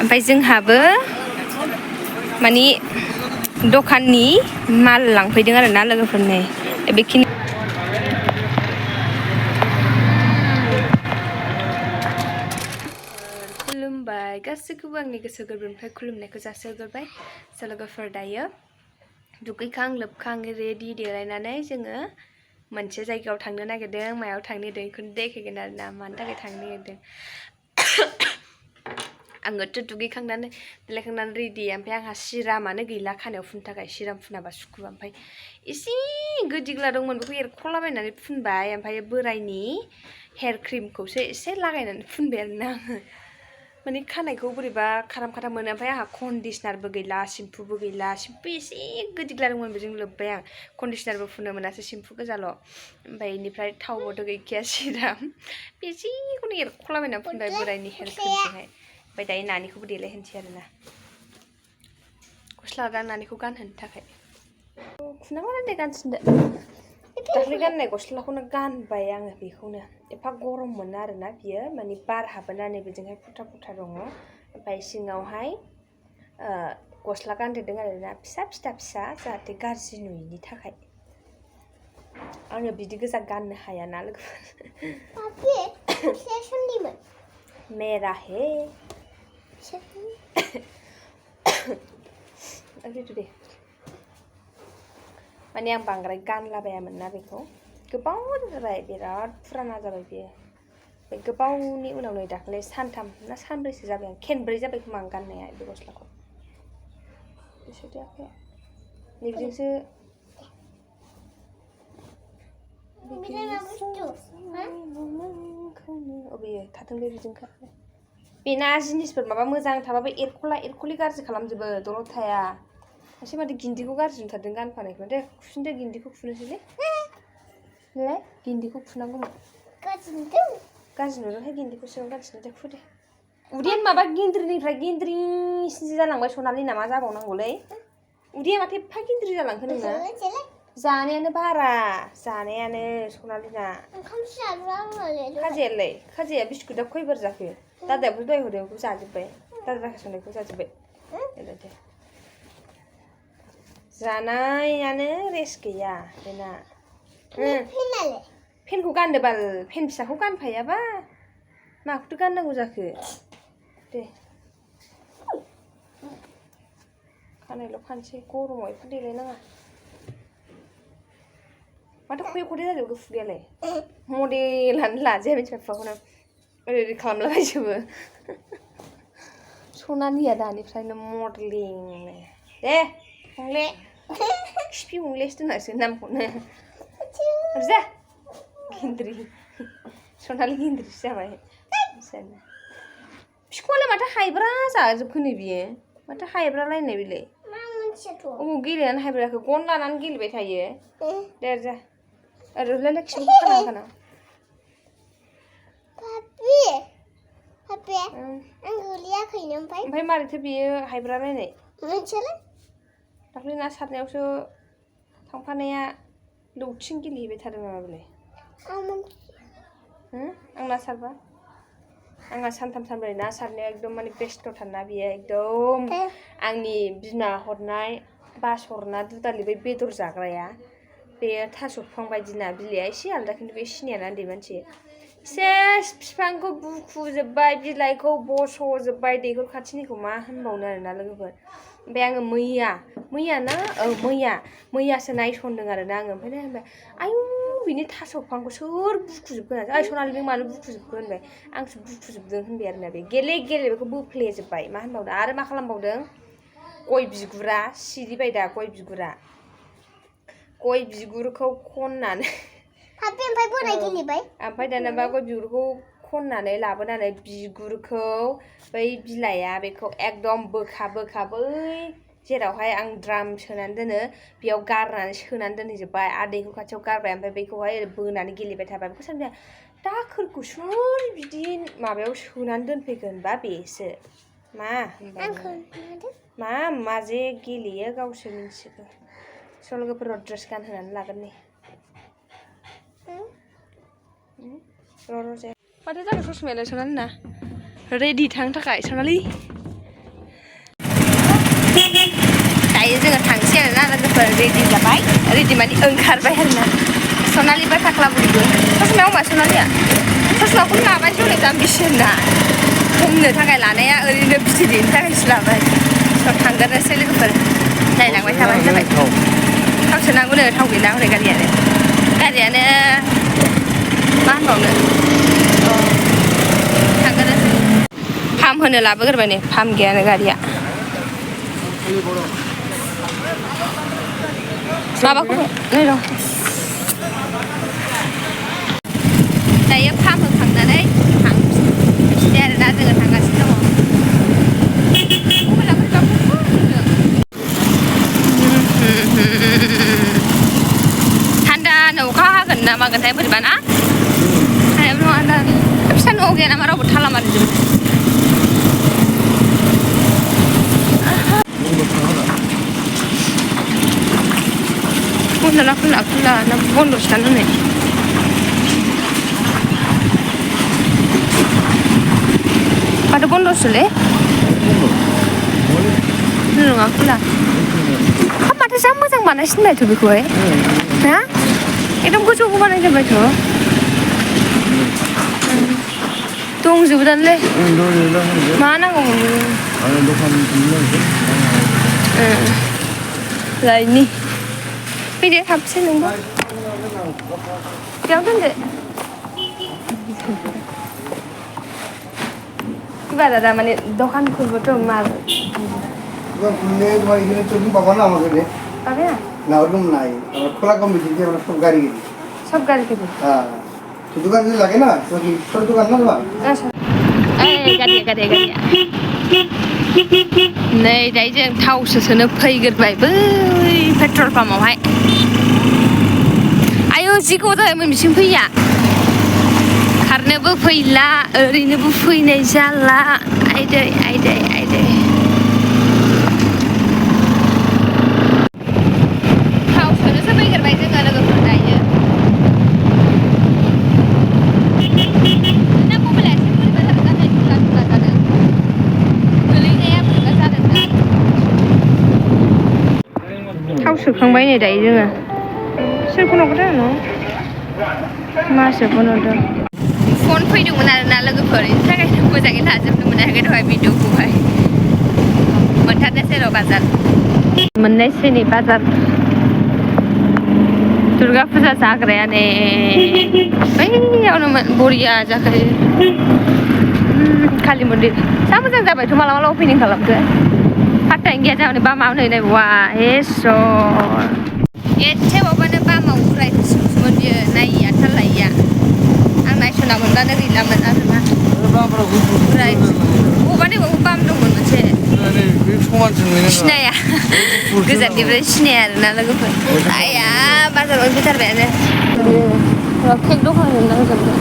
ओमफ्राय जोंहाबो माने दखाननि माल लांफैदों आरोना लोगोफोरनि बेखिनि खुलुमबाय गासैखौबो आंनि गोसो गोरबोनिफ्राय खुलुमनायखौ जासिहरबाय लोगोफोर दायो दुगैखां लोबखां रेडि देलायनानै जोङो मोनसे जायगायाव थांनो नागिरदों मायाव थांनो नागिरदों बेखौनो देखायगोन आरोना मानि थाखाय थांनो नागिरदों आङोथ' दुगैखांनानै देलायखांनानै रेडि ओमफ्राय आंहा सिरामानो गैला खानायाव फुननो थाखाय सिराम फुनाबा सुखुवा ओमफ्राय एसे गोदिग्ला दंमोन बेखौ एरख'लाबायनानै फुनबाय ओमफ्राय बोरायनि हेयार क्रिमखौसो एसे लागायनानै फुनबाय आरोना आङो माने खानायखौ बोरैबा खाराम खाराम मोनो ओमफ्राय आंहा कन्डिशनारबो गैला सेम्पुबो गैला सेम्पु एसे गोदिग्ला दंमोन बेजों लोब्बाय आं कन्डिशनारबो फुननो मोनासै सेम्पु गोजाल' ओमफ्राय बेनिफ्राय थावबोथ' गैखाया सिराम एसेखौनो एरख'लाबायनानै फुनबाय बोरायनि हेयार क्रिमजोंहाय ओमफ्राय दायो नानिखौबो देलायहोनोसै आरोना गस्ला नानिखौ गानहोनो थाखाय खुनांगौ दे गानसिनदो दाख्लै गाननाय गस्लाखौनो गानबाय आङो बेखौनो एफा गरम मोना आरोना बियो माने बार हाबोना नैबेजोंहाय फुथा फुथा दङ ओमफ्राय सिङावहाय गस्ला गानदेरदों आरोना फिसा फिसा फिसा जाहाथे गाज्रि नुयिनि थाखाय आङो बिदि गोजा गाननो हायाना लोगोफोर मेरा हे दे माने आं बांद्राय गानलाबायामोन ना बेखौ गोबाव जाबाय बिराद फुराना जाबाय बियो बे गोबावनि उनाव नै दाख्लै सानथाम ना सानब्रैसो जाबाय आं खेनब्रै जाबाय खोमा आं गाननाया बे गस्लाखौ बिसोरथायाखै नैबेजोंसो अबेयो थाथों बे बिजोंखा बेना जिनिसफोर माबा मोजां थाबाबो एरख'लि गाज्रि खालामजोबो दलद थाया एसे माथो गिन्दिखौ गाज्रि नुथारदों गानफानायखौ दे खुफिनदो गिन्दिखौ खुनोसैलै गिन्दिखौ खुनांगौमोन गाज्रि नुदोंहाय गिन्दिखौ सिगां गानसिनो दे खुदे उदैयानो माबा गिन्द्रिनिफ्राय गिन्द्रिसिनसो जालांबाय सनालि ना मा जाबावनांगौलै उदैया माथो एफा गिन्द्रि जालांखो नोंना जानायानो बारा जानायानो सनालिना खाजाया बिस्कुटा खयबार जाखो दादायाबो दहाय हरनायखौ जाजोब्बाय दादा संनायखौ जाजोब्बाय दे जानायानो रेस्ट गैया बेना फेनखौ गानदो बाल फेन फिसाखौ गानफायाबा माखौथो गाननांगौ जाखो दे खानायल' खानसै गरमाव एफा देलायनाङा माथो खयै खदै जाजोबो खुगायालाय मडेलानो लाजाया मिथिबाय बिफाखौनो ओरै खालामलाबायजोबो सनालिया दानिफ्रायनो मडेलिं दे हंले खिफि हंलेसो दोनासै नामखौनो जा गिन्द्रि सनालि गिन्द्रिसो जाबाय बिखौलाय माथो हायब्रा जाजोबखो नै बियो माथो हायब्रालायनाय बेलाय अबाव गेलेनानै हायब्रायाखो गन लानानै गेलेबाय थायो दे जा ओरैलाय खिबुखौ खाना ओमफ्राय मारैथो बियो हायब्रालायनाय दाख्लै ना सारनायावसो थांफानाया लौथिं गेलेहैबाय थादों नामा बेलाय आं ना सारबा आंहा सानथाम सानब्रै ना सारनायाव एकदम माने बेस्थ'थारना बियो एकदम आंनि बिमा हरनाय बासरना दुदालि बै बेदर जाग्राया बेयो थास' बिफां बायदिना बिलाइआ एसे आलदा खिन्थु बे सिनियाना उन्दै मानसि सेस बिफांखौ बुखुजोब्बाय बिलाइखौ बस'जोब्बाय दैखर खाथिनिखौ मा होनबावनो आरोना लोगोफोर ओमफ्राय आङो मैयासो नायसनदों आरोना आङो ओमफ्राय होनबाय आयु बिनि थास' बिफांखौ सोर बुखुजोबखो ओइ सनालि नों मानो बुखुजोबखो होनबाय आंसो बुखुजोबदों होनबाय आरोना बे गेले बेखौ बोफ्लेजोब्बाय मा होनबावदों आरो मा खालामबावदों गय बिगुरा सिरिबाय दा गय बिगुरखौ खननानै ओमफ्राय दानाबा गय बिगुरखौ खननानै लाबोनानै बिगुरखौ बै बिलाइआ बेखौ एकदम बोखा बै जेरावहाय आं द्राम सोनानै दोनो बेयाव गारनानै सोनानै दोनहैजोब्बाय आरो दैखर खाथियाव गारबाय ओमफ्राय बेखौहाय ओरै बोनानै गेलेबाय थाबाय बेखौ सानबाय दाखोरखौ सोर बिदि माबायाव सोनानै दोनफैगोन बा बेसो माजे गेलेयो गावसो मिन्थिगौ लोगोफोर ड्रेस गानहोनानै लागोन नै र' माथो जाखो ससमायालाय सनालि ना रेडि थांनो थाखाय सनालि दायो जोङो थांसै आरोना लोगोफोर रेडि जाबाय रेडि माने ओंखारबाय आरोना सनालिबा थाख्लाबुरिबो ससमायाव मा सनालिया ससमाखौनो लाबायसो हनै दाम बेसेना हमनो थाखाय लानाया ओरैनो बिदै दैनो थाखायसो लाबाय थांगोरनोसै लोगोफोर नायलांबाय थाबानो जाबाय थाव सोनांगौनो थाव गैला हनै गारियानो मा होनबावनो थांगोरनोसै पाम्प होनो लाबोग्रोबाय नै पाम्प गैयानो गारिया माबाखौ नै र' दायो पाम्प होखांनानै थांफिनसै आरोना जोङो थांगासिनो दङ थान्दानो अखा हागोन ना मागोनथाय बोरैबा ना हायाबो नङा दा फिसा न'आव गैया नामा रावबो थाला मारिजोबो खुला ना बन्द'सो दानो नै माथो बन्द'सोलै नङा खुला माथो जा मोजां बानायसिनबायथ' बेखौहाय ना एकदम गोजौखौ बानायजोब्बायथ' दंजोबो दानोलै मा नांगौमोन लायनि फैदो हाबसै नोंबो बेयाव दोनदो এবার দাদা মানে দোকান খুলবো তো মাল দোকান খুললে তোমার এখানে চলুন পাবো না আমাকে পাবে না না ওরকম নাই আমরা খোলা কম বেশি যে আমরা সব গাড়ি কিনি হ্যাঁ তো দোকান যদি লাগে না তো কি ছোট দোকান না তোমার गारिया नै दायो जों थावसो सोनो फैग्रोबाय बै पेट्रल पाम्पआवहाय आयौ जि गोबाव जाबायमोन बिसिम फैया खारनोबो फैला ओरैनोबो फैनाय जाला आयदै थाव सोनोसो फैग्रोबाय जोङो लोगोफोर दायो ना मबाइला एसे बोरैबा जादों दुला जादों गोलैनाया बोरैबा जादों थाव सोखांबाय नै दायो जोङो सोर फन हरदों मासो फन हरदों फन फैदोंमोन आरोना लोगोफोर बेनि थाखायनो मोजाङै लाजोबनो मोनाखै दहाय भिडिअखौहाय मोनथारनोसै र' बाजार मोननायसै नै बाजार दुर्गा फुजा जाग्राया ने बैयावनो बरिया जाखायो कालि मन्दिर जा मोजां जाबायथ' माला अपेनिं खालामखो फात्तायानो गैया जाबाय बामावनो नायबा इसर एसे माबानो बामाव उरायफिनसोमोन बियो नायिया थाल लायिया आं नायस'ना मोनब्लानो गैलामोन आरोना बबावबा बाम दंमोन मोनसे सिनाया गोजाननिफ्राय सिनाया आरोना लोगोफोर आया बाजाराव फैथारबायानो केक दखान नांजोबदों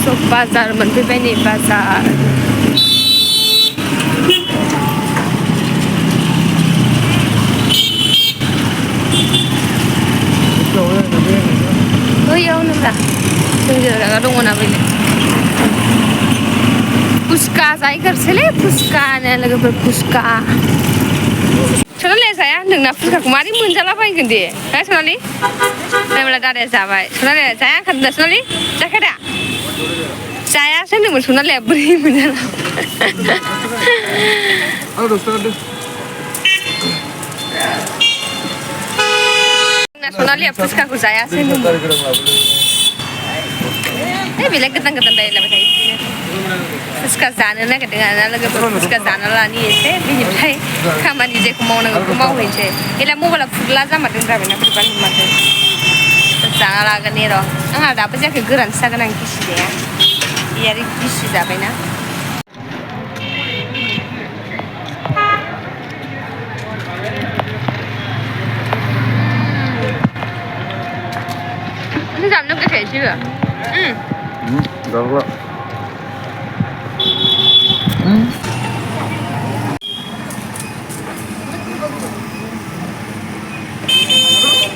सब बाजार मोनफैबाय नै बाजार बैयावनो दा जों जिरायना दङना बैनो फुसका जाहैग्रोसैलै फुसकानो लोगोफोर फुसका सनालिया जाया होनदोंना फुसकाखौ मारै मोनजाला बायगोन दे ना सनालि नायब्ला दादाया जाबाय सनालिया जाया होनखादोंना सनालि जाखादा जायासो होनदोंमोन सनालिया बोरै मोनजाला सनालिया फुसकाखौ जायासो होनदोंमोन बेलाय गोदान रायलायबाय थायो फुसका जानो नागिरदों आरोना लोगोफोर फुसका जाना लानि एसे बिनिफ्राय खामानि जेखौ मावनांगौ बेखौ मावहैनोसै बेला मबाइला फुरला जामारदों जाबायना बोरैबा नुमारदों जाना लागोन ने र' आंहा दाबो जायाखै गोरानसो जागोन आं गिसि जाया बे आरो गिसि जाबायना giảm nước cái thể chưa? Được rồi.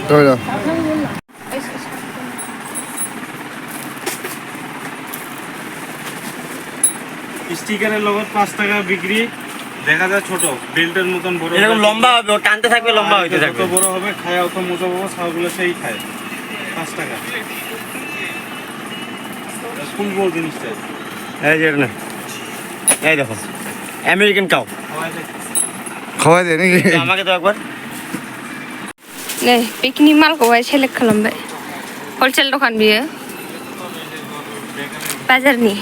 Rồi rồi. স্টিকারের লগত 5 টাকা বিক্রি দেখা যায় ছোট বেল্টের মতন বড় এরকম লম্বা হবে ও টানতে থাকবে লম্বা হইতে থাকবে যত বড় হবে খায় অত মজা পাবো ছাগলগুলো সেই খায় 5 টাকা ফুল বড় জিনিসটা এই যে না এই দেখো আমেরিকান কাউ খাওয়া যায় নাকি আমাকে তো একবার नै बेखिनि मालखौहाय सेलेक्ट खालामबाय हलसेल दखान बियो बाजारनि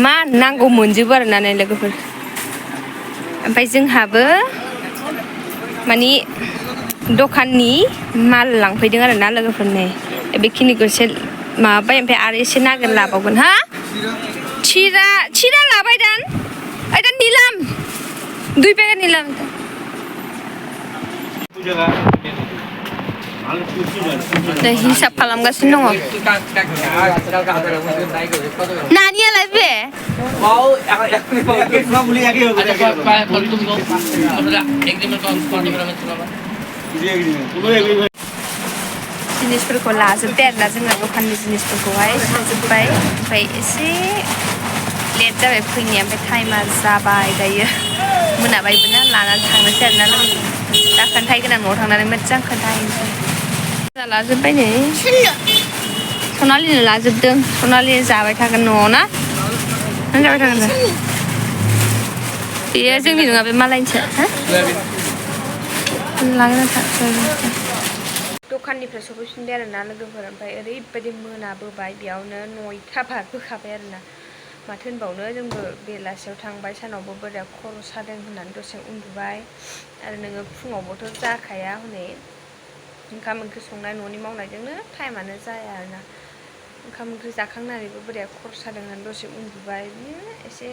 मा नांगौ मोनजोबो आरोना नै लोगोफोर ओमफ्राय जोंहाबो मानि दखाननि माल लांफैदों आरोना लोगोफोर नै बेखिनिखौ एसे माबाबाय ओमफ्राय आरो एसे नागिर लाबावगोन हा चिरा लाबाय दान ओइ दान निलाम 2 पेकेट निलाम हिसाब खालामगासिनो दङ नानियालाय बे जिनिसफोरखौ लाजोब्बाय आरोना जोंना दखाननि जिनिसफोरखौहाय लाजोब्बाय ओमफ्राय एसे लेट जाबाय फैनाया ओमफ्राय टाइमा जाबाय दायो मोनाबायबो ना लानानै थांनोसै आरोना लोगो दा खोन्थाहैगोन आं न'आव थांनानै मोजां खोन्थाहैनोसै लाजोब्बाय नै सनालिनो लाजोबदों सनालि जाबाय थागोन न'आव ना नों जाबाय थागोन बेयो जोंनि नङा बे मालायनिसो लागोन दखाननिफ्राय सफैफिनबाय आरोना लोगोफोर ओमफ्राय ओरैबायदि मोनाबोबाय बेयावनो 9टा बारबोखाबाय आरोना माथो होनबावनो जोंबो बेलासियाव थांबाय सानावबो बोराया खर' सादों होननानै दसे उन्दुबाय आरो नोङो फुङावबोथ' जाखाया हनै ओंखाम ओंख्रि संनाय न'नि मावनायजोंनो टाइमानो जाया आरोना ओंखाम ओंख्रि जाखांनानैबो बोराया खर' सादों होननानै दसे उन्दुबाय बिदिनो एसे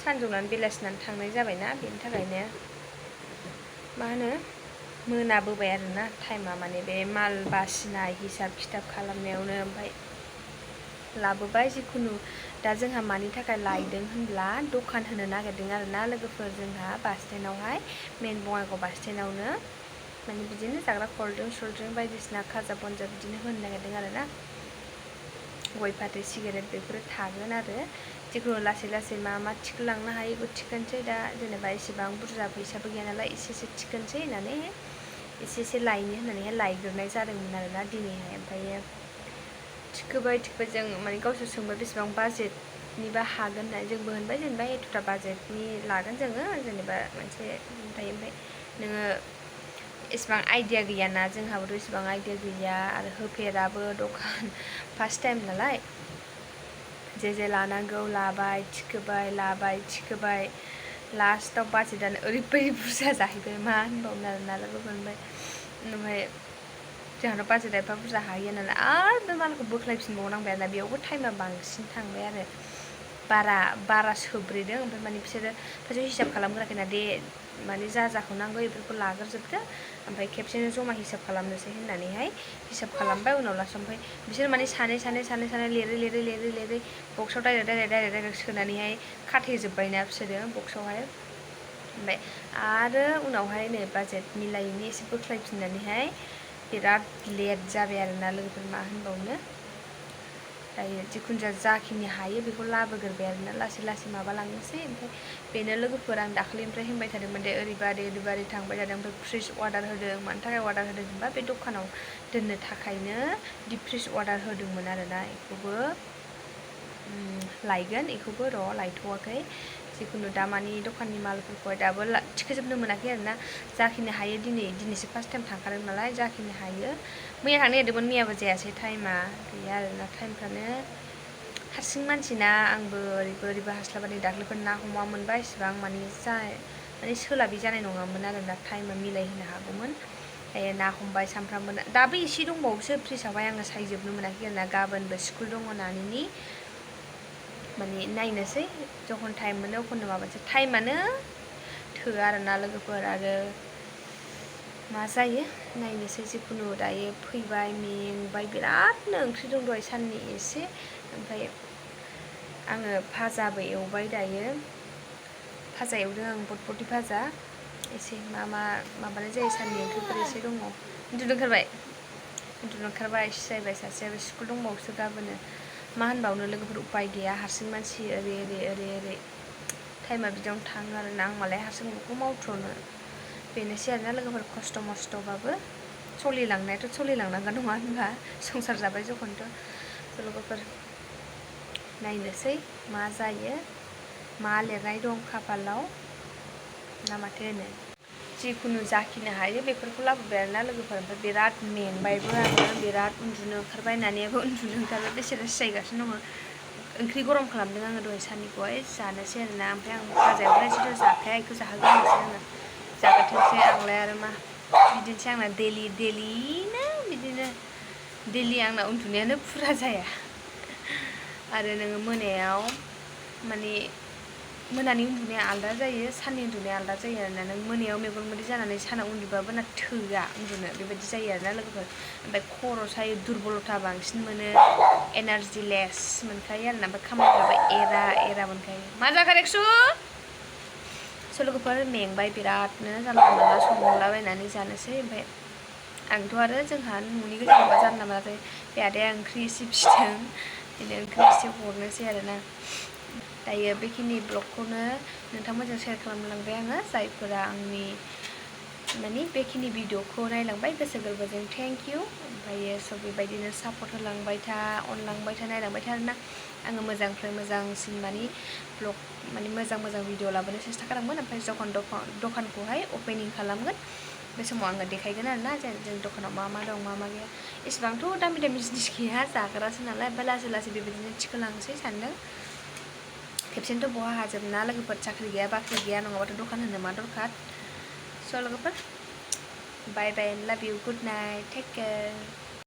सानजौनानै बेलासिनानै थांनाय जाबायना बेनि थाखायनो मा होनो मोनाबोबाय आरोना टाइमा माने बे माल बासिनाय हिसाब खिथाब खालामनायावनो ओमफ्राय लाबोबाय जिखुनु दा जोंहा मानि थाखाय लायदों होनब्ला दखान होनो नागिरदों आरोना लोगोफोर जोंहा बास स्टेन्डआवहाय मेन बङाइगाव बास स्टेन्डआवनो माने बिदिनो जाग्रा कल्ड ड्रिंक बायदिसिना खाजा बनजा बिदिनो होनो नागिरदों आरोना गय फाथै सिगारेट बेफोरो थागोन आरो जिखुनु लासै लासै मा मा थिखोलांनो हायो बेखौ थिखोनोसै दा जेनेबा एसेबां बुरजा फैसाबो गैया नालाय एसे थिखोनोसै होननानै एसे लायनो होननानैहाय लायग्रोनाय जादोंमोन आरोना दिनैहाय ओमफ्रायो थिखोबाय जों माने गावसोर सोंबाय बेसेबां बाजेटनिबा हागोन होननानै जोंबो होनबाय जेनेबा एथ'टा बाजेटनि लागोन जोङो जेनेबा मोनसे थायो ओमफ्राय नोङो एसेबां आइडिया गैयाना जोंहाबोथ' एसेबां आइडिया गैया आरो होफेराबो दखान फार्स्ट टाइम नालाय जे लानांगौ लाबाय थिखोबाय लाबाय थिखोबाय लास्टआव बाजेटआनो ओरैबायदि बुरजा जाहैबाय मा होनबावनो आरोना लोगोफोर ओमफ्राय जोंहाथ' बाजेटआ एफा बुरजा हाहैया नालाय आरो बे मालखौ बोख्लायफिनबावनांबाय आरोना बेयावबो टाइमा बांसिन थांबाय आरो बारा सोब्रेदों ओमफ्राय माने बिसोरो फार्स्टआव हिसाब खालामग्राखैना दे माने जाखौ नांगौ बेफोरखौ लाग्रोजोबदो ओमफ्राय खेबसेनो जमा हिसाब खालामनोसै होननानैहाय हिसाब खालामबाय उनाव लास्टआव ओमफ्राय बिसोर माने सानै लिरै बक्सआव डाइरेक्ट सोनानैहाय खाथेजोब्बायना बिसोरो बक्सआवहाय ओमफ्राय आरो उनावहाय नै बाजेट मिलायैनि एसे बोख्लायफिननानैहाय बिराद लेट जाबाय आरोना लोगोफोर मा होनबावनो दायो जिखुनु जाखिनि हायो बेखौ लाबोग्रोबाय आरोना लासै माबालांनोसै ओमफ्राय बेनो लोगोफोर आं दाखालिनिफ्राय होनबाय थादोंमोन दे ओरैबादि थांबाय थादों ओमफ्राय फ्रिज अर्डार होदों मानि थाखाय अर्डार होदों होनबा बे दखानाव दोननो थाखायनो डिप फ्रिज अर्डार होदोंमोन आरोना बेखौबो लायगोन बेखौबो लायथ'वाखै जिखुनु दा मानि दखाननि मालफोरखौहाय दाबो थिखोजोबनो मोनाखै आरोना जाखिनि हायो दिनैसो फार्स्ट टाइम थांखादों नालाय जाखिनि हायो मैया थांनो नागिरदोंमोन मैयाबो जायासै टाइमा गैया आरोना टाइमफ्रानो हारसिं मानसिना आंबो ओरैबो हास्लाबादै दाख्लैफोर ना हमा मोनबा इसिबां माने सोलाबि जानाय नङामोन आरोना टाइमा मिलायहोनो हागौमोन ना हमबाय सानफ्रामबो दाबो एसे दंबावोसो फ्रिजआवहाय आङो सायजोबनो मोनाखै आरोना गाबोनबो स्कुल दङ नानिनि माने नायनोसै जखन टाइम मोनो अखननो माबानोसै टाइमानो थोआ आरोना लोगोफोर आरो मा जायो नायनोसै जिखुनु दायो फैबाय मेंबाय बिरादनो ओंख्रि दं दहाय साननि एसे ओमफ्राय आङो भाजाबो एवबाय दायो भाजा एवदों आं बटबटि भाजा एसे मा माबानाय जायो साननि ओंख्रिफोर एसे दङ उन्दुनो ओंखारबाय सिजायबाय सासेयाबो स्कुल दंबावोसो गाबोनो मा होनबावनो लोगोफोर उपाय गैया हारसिं मानसि ओरै टाइमा बिदियावनो थाङो आरोना आं मालाय हारसिं बेखौ मावथ्र'नो बेनोसै आरोना लोगोफोर खस्थ' मस्थ'बाबो सोलिलांनायाथ' सोलिलांनांगोन नङा होनबा संसार जाबाय जखनथ' लोगोफोर नायनोसै मा जायो मा लिरनाय दं खाफालाव ना माथो होनो जिखुनु जाखिनो हायो बेफोरखौ लाबोबाय आरोना लोगोफोर ओमफ्राय बिराद मेंबायबो आङो बिराद उन्दुनो ओंखारबाय होननानैबो उन्दुनो ओंखारबाय बेसेरा सिजायगासिनो दङ ओंख्रि गरम खालामदों आङो दहाय साननिखौहाय जानोसै आरोना ओमफ्राय आं भाजायावलाय एसेथ' जाखाया बेखौ जाहोग्रोनोसै आङो जागोथोंसै आंलाय आरो मा बिदिनोसै आंना दैलिनो बिदिनो दैलि आंना उन्दुनायानो फुरा जाया आरो नोङो मोनायाव माने मोनानि उन्दुनाया आलादा जायो साननि उन्दुनाया आलादा जायो आरोना नों मोनायाव मेगन मोदै जानानै सानाव उन्दुबाबो ना थोआ उन्दुनो बेबायदि जायो आरोना लोगोफोर ओमफ्राय खर' सायो दुरबलथा बांसिन मोनो एनारजि लेस मोनखायो आरोना ओमफ्राय खामानिफ्राबो एरा मोनखायो मा जाखो रेक्सु लोगोफोर मेंबाय बिरादनो जानला मोनला संलाबायनानै जानोसै ओमफ्राय आंथ' आरो जोंहा न'नि गोजाबा जानला मोनला जायो बे आदाया ओंख्रि एसे फिदों बिदिनो ओंख्रि एसे हरनोसै आरोना दायो बेखिनि ब्लगखौनो नोंथांमोनजों शेयार खालामलांबाय आङो जायफोरा आंनि माने बेखिनि भिडिअखौ नायलांबाय गोसो गोरबोजों थेंक इउ ओमफ्रायो स' बेबायदिनो सापर्ट होलांबाय था अनलांबाय था नायलांबाय था आरोना आङो मोजांनिफ्राय मोजांसिन माने ब्लग माने मोजां भिडिअ लाबोनो सेस्था खालामगोन ओमफ्राय जखन दखानखौहाय अपेनिं खालामगोन बे समाव आङो देखायगोन आरोना जों दखानाव मा दं मा गैया एसेबांथ' दामि जिनिस गैया जाग्रासो नालाय ओमफ्राय लासै बेबायदिनो थिखोलांसै सानदों खेबसेनोथ' बहा हाजोबना लोगोफोर साख्रि गैया बाख्रि गैया नङाबाथ' दखान होनो मा दरखार स' लोगोफोर bye bye love you good night take care